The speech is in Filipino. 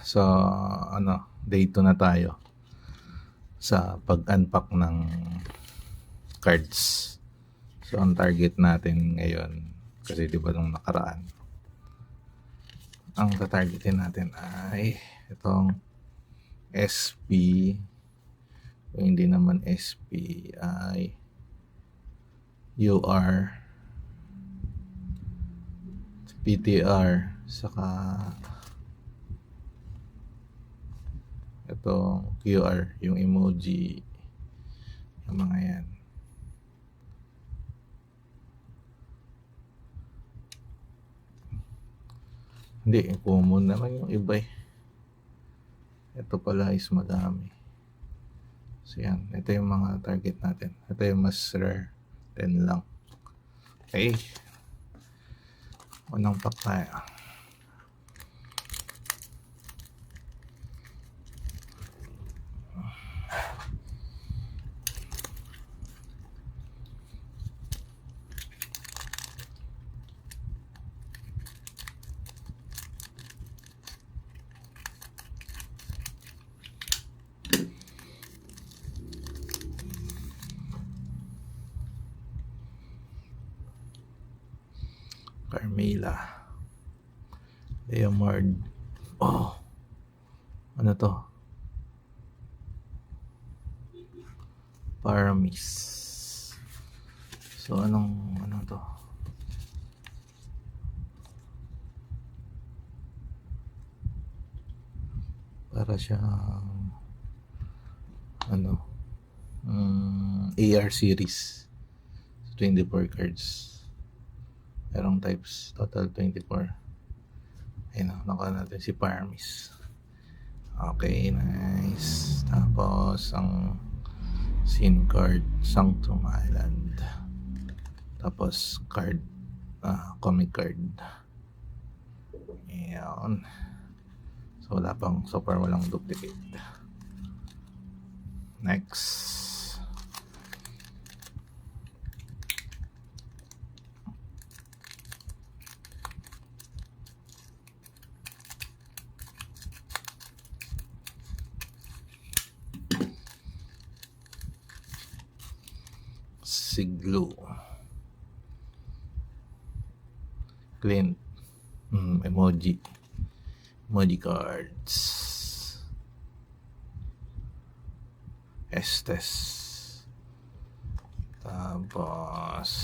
So, day 2 na tayo sa pag-unpack ng cards. So, ang target natin ngayon, kasi di ba nung nakaraan, ang tatargetin natin ay itong SP, o hindi naman SP, ay UR, PTR, saka itong QR, yung emoji, yung mga yan. Hindi, common naman yung iba eh. Ito pala is madami. So yan, ito yung mga target natin. Ito yung mas rare, 10 lang. Okay. Unang pack tayo. Carmela, Leomard. Oh, ano to? Paramis. So ano to? Para siyang AR series. 24 cards. Merong types, total 24. Ayun, nakuha natin si Paramis. Okay, nice. Tapos ang scene card, Sanctum Island. Tapos card, comic card. Ayan. So wala pang, so far walang duplicate. Next. Siglo, Clint, emoji cards, Estes, tapos